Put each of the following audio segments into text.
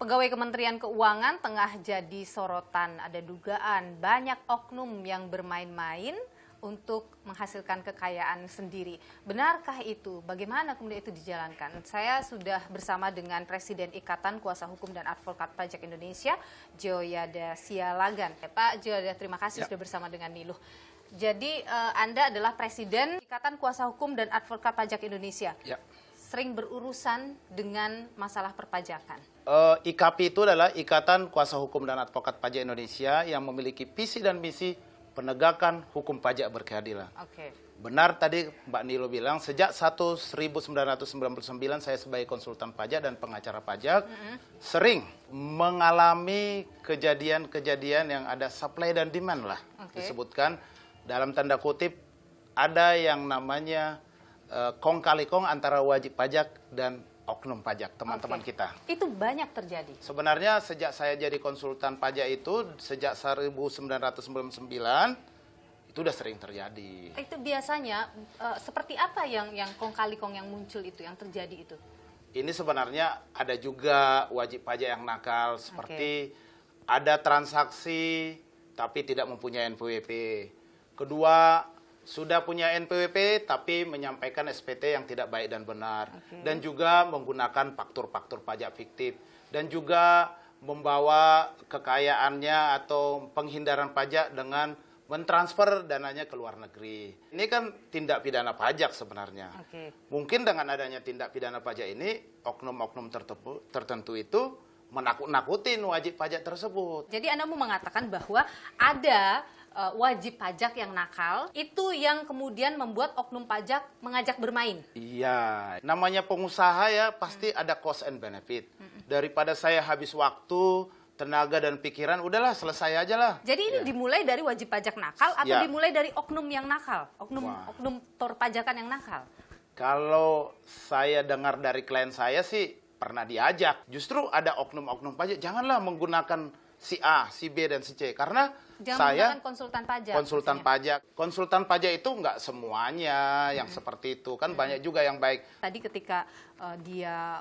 Pegawai Kementerian Keuangan tengah jadi sorotan. Ada dugaan banyak oknum yang bermain-main untuk menghasilkan kekayaan sendiri. Benarkah itu? Bagaimana kemudian itu dijalankan? Saya sudah bersama dengan Presiden Ikatan Kuasa Hukum dan Advokat Pajak Indonesia, Djoyada Sialagan. Pak Djoyada, terima kasih sudah bersama dengan Niluh. Jadi Anda adalah Presiden Ikatan Kuasa Hukum dan Advokat Pajak Indonesia. Ya. Sering berurusan dengan masalah perpajakan. IKAPI itu adalah Ikatan Kuasa Hukum dan Advokat Pajak Indonesia yang memiliki visi dan misi penegakan hukum pajak berkeadilan. Oke. Benar tadi Mbak Nilo bilang, sejak 1999 saya sebagai konsultan pajak dan pengacara pajak sering mengalami kejadian-kejadian yang ada supply dan demand lah. Disebutkan dalam tanda kutip ada yang namanya kong kali kong antara wajib pajak dan oknum pajak, teman-teman kita. Itu banyak terjadi? Sebenarnya sejak saya jadi konsultan pajak itu, sejak 1999, itu udah sering terjadi. Itu biasanya seperti apa yang kong kali kong yang muncul itu, yang terjadi itu? Ini sebenarnya ada juga wajib pajak yang nakal, seperti ada transaksi tapi tidak mempunyai NPWP. Kedua, sudah punya NPWP tapi menyampaikan SPT yang tidak baik dan benar. Dan juga menggunakan faktur-faktur pajak fiktif. Dan juga membawa kekayaannya atau penghindaran pajak dengan mentransfer dananya ke luar negeri. Ini kan tindak pidana pajak sebenarnya. Mungkin dengan adanya tindak pidana pajak ini, oknum-oknum tertentu itu menakut-nakutin wajib pajak tersebut. Jadi Anda mau mengatakan bahwa ada wajib pajak yang nakal, itu yang kemudian membuat oknum pajak mengajak bermain? Iya, namanya pengusaha ya pasti ada cost and benefit. Daripada saya habis waktu, tenaga dan pikiran, udahlah selesai aja lah. Jadi ini dimulai dari wajib pajak nakal atau dimulai dari oknum yang nakal? Oknum perpajakan yang nakal? Kalau saya dengar dari klien saya sih pernah diajak. Justru ada oknum-oknum pajak, janganlah menggunakan si A, si B, dan si C. Karena saya konsultan pajak. Konsultan pajak itu nggak semuanya yang seperti itu. Kan banyak juga yang baik. Tadi ketika dia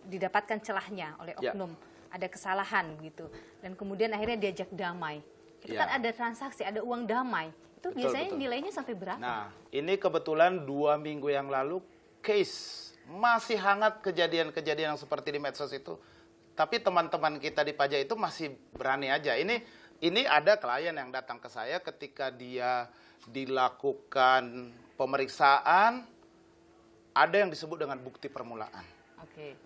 didapatkan celahnya oleh oknum, ada kesalahan gitu. Dan kemudian akhirnya diajak damai. Itu kan ada transaksi, ada uang damai. Itu biasanya nilainya sampai berapa? Nah, ini kebetulan 2 minggu yang lalu case masih hangat kejadian-kejadian yang seperti di medsos itu. Tapi teman-teman kita di pajak itu masih berani aja. Ini ada klien yang datang ke saya ketika dia dilakukan pemeriksaan, ada yang disebut dengan bukti permulaan.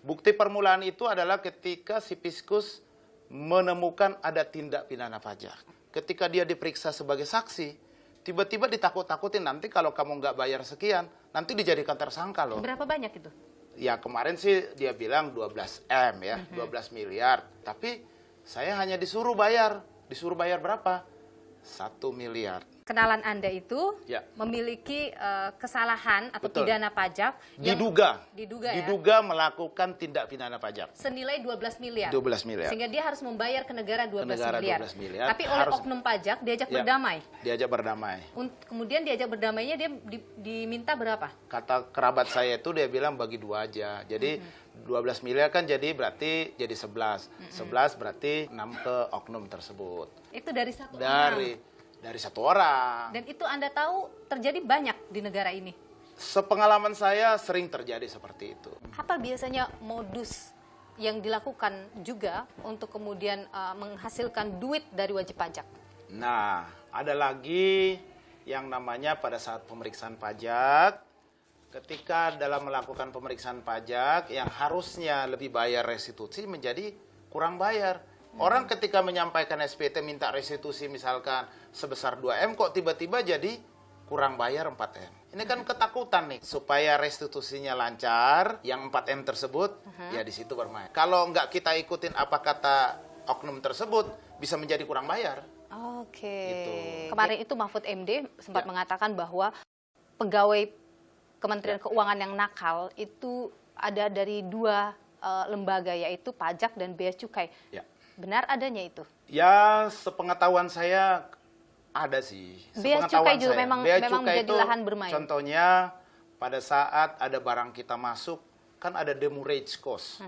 Bukti permulaan itu adalah ketika si Fiskus menemukan ada tindak pidana pajak. Ketika dia diperiksa sebagai saksi, tiba-tiba ditakut-takutin, nanti kalau kamu nggak bayar sekian, nanti dijadikan tersangka loh. Berapa banyak itu? Ya kemarin sih dia bilang 12 M ya, 12 miliar. Tapi saya hanya disuruh bayar. Disuruh bayar berapa? 1 miliar. Kenalan Anda itu memiliki kesalahan atau pidana pajak yang diduga melakukan tindak pidana pajak senilai 12 miliar. 12 miliar. Sehingga dia harus membayar ke negara 12 miliar. Tapi oleh oknum pajak diajak berdamai. Diajak berdamai. Kemudian diajak berdamainya dia diminta berapa? Kata kerabat saya itu dia bilang bagi 2 aja. Jadi 12 miliar kan berarti jadi 11. 11 berarti 6 ke oknum tersebut. Itu dari satu orang? Dari 1 orang. Dan itu Anda tahu terjadi banyak di negara ini? Sepengalaman saya sering terjadi seperti itu. Apa biasanya modus yang dilakukan juga untuk kemudian menghasilkan duit dari wajib pajak? Nah, ada lagi yang namanya pada saat pemeriksaan pajak, ketika dalam melakukan pemeriksaan pajak yang harusnya lebih bayar restitusi menjadi kurang bayar. Orang ketika menyampaikan SPT minta restitusi misalkan sebesar 2 M, kok tiba-tiba jadi kurang bayar 4 M. Ini kan ketakutan nih, supaya restitusinya lancar, yang 4 M tersebut, ya di situ bermain. Kalau nggak kita ikutin apa kata oknum tersebut, bisa menjadi kurang bayar. Gitu. Kemarin itu Mahfud MD sempat mengatakan bahwa pegawai Kementerian Keuangan yang nakal itu ada dari 2 lembaga, yaitu pajak dan bea cukai. Benar adanya itu? Ya, sepengetahuan saya ada sih. Bea cukai juga memang menjadi lahan bermain. Contohnya pada saat ada barang kita masuk, kan ada demurrage cost.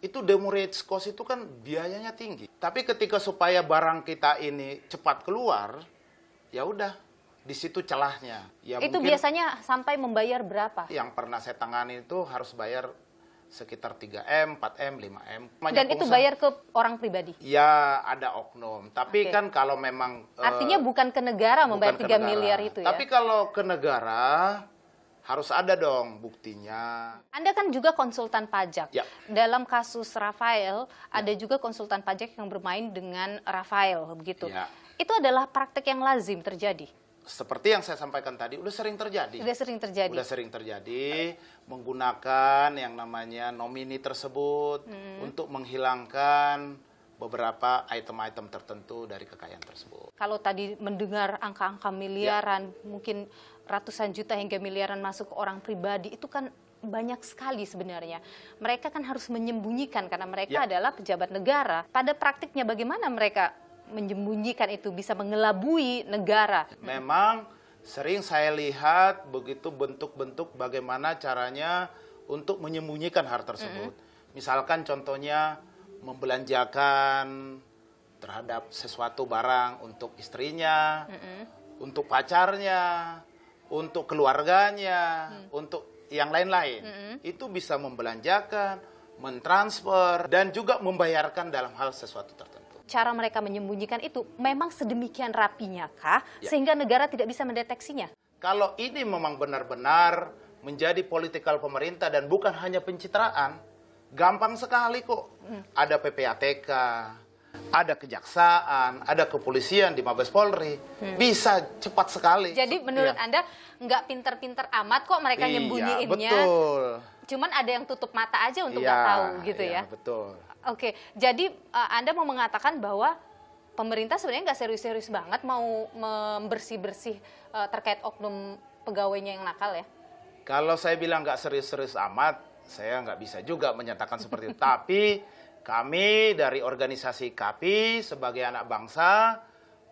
itu demurrage cost itu kan biayanya tinggi. Tapi ketika supaya barang kita ini cepat keluar, ya udah di situ celahnya. Ya Itu mungkin biasanya sampai membayar berapa? yang pernah saya tangani itu harus bayar sekitar 3M, 4M, 5M. Dan itu bayar ke orang pribadi? Ya ada oknum. Tapi Oke. kan kalau memang Artinya bukan ke negara membayar bukan 3 ke negara. miliar itu ya? Tapi kalau ke negara harus ada dong buktinya. Anda kan juga konsultan pajak. Ya. Dalam kasus Rafael, ada juga konsultan pajak yang bermain dengan Rafael, begitu. Ya. Itu adalah praktek yang lazim terjadi. Seperti yang saya sampaikan tadi, udah sering terjadi. Sudah sering terjadi. Udah sering terjadi, menggunakan yang namanya nomini tersebut untuk menghilangkan beberapa item-item tertentu dari kekayaan tersebut. Kalau tadi mendengar angka-angka miliaran, mungkin ratusan juta hingga miliaran masuk ke orang pribadi, itu kan banyak sekali sebenarnya. Mereka kan harus menyembunyikan karena mereka adalah pejabat negara. Pada praktiknya bagaimana mereka menyembunyikan itu, bisa mengelabui negara? Memang sering saya lihat begitu bentuk-bentuk bagaimana caranya untuk menyembunyikan hal tersebut. Misalkan contohnya membelanjakan terhadap sesuatu barang untuk istrinya, untuk pacarnya, untuk keluarganya, untuk yang lain-lain. Itu bisa membelanjakan, mentransfer, dan juga membayarkan dalam hal sesuatu tertentu. Cara mereka menyembunyikan itu memang sedemikian rapinya kah, Ya. sehingga negara tidak bisa mendeteksinya? Kalau ini memang benar-benar menjadi politikal pemerintah dan bukan hanya pencitraan, gampang sekali kok. Ada PPATK, ada kejaksaan, ada kepolisian di Mabes Polri. Bisa cepat sekali. Jadi menurut Iya. Anda nggak pinter-pinter amat kok mereka Iya, nyembunyiinnya? betul. Cuman ada yang tutup mata aja untuk Iya, nggak tahu gitu iya, ya? betul. Oke, jadi Anda mau mengatakan bahwa pemerintah sebenarnya nggak serius-serius banget mau membersih-bersih terkait oknum pegawainya yang nakal ya? Kalau saya bilang nggak serius-serius amat, saya nggak bisa juga menyatakan seperti itu. Tapi kami dari organisasi KAPI sebagai anak bangsa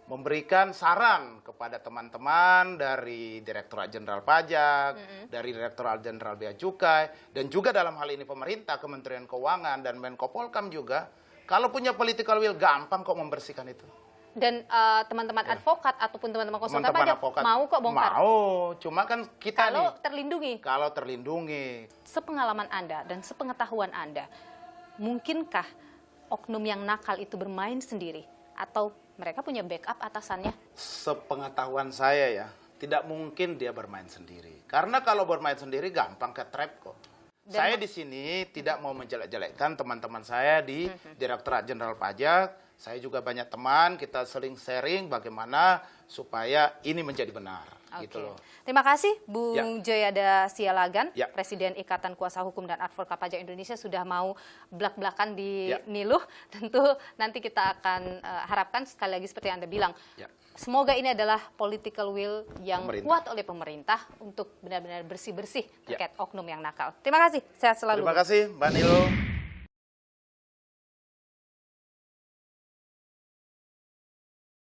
memberikan saran kepada teman-teman dari Direktorat Jenderal Pajak, dari Direktorat Jenderal Bea Cukai, dan juga dalam hal ini pemerintah, Kementerian Keuangan, dan Menko Polkam juga, kalau punya political will, gampang kok membersihkan itu. Dan teman-teman advokat ataupun teman-teman konsultan Teman-teman pajak advokat mau kok bongkar? Mau, cuma kan kita Kalau nih, terlindungi. kalau terlindungi. Sepengalaman Anda dan sepengetahuan Anda, mungkinkah oknum yang nakal itu bermain sendiri? Atau mereka punya backup atasannya? Sepengetahuan saya ya, tidak mungkin dia bermain sendiri. Karena kalau bermain sendiri gampang ke trap kok. Saya di sini tidak mau menjelek-jelekkan teman-teman saya di Direktorat Jenderal Pajak. Saya juga banyak teman, kita sering sharing bagaimana supaya ini menjadi benar. Gitu loh. Terima kasih Bung Joyada Sialagan, Ya. Presiden Ikatan Kuasa Hukum dan Advokat Pajak Indonesia, sudah mau belak-belakan di Ya. Niluh. Tentu nanti kita akan harapkan sekali lagi seperti yang Anda bilang, Ya. semoga ini adalah political will yang Pemerintah. kuat oleh pemerintah untuk benar-benar bersih-bersih Ya. terkait oknum yang nakal. Terima kasih, sehat selalu. Terima kasih Mbak Nilo.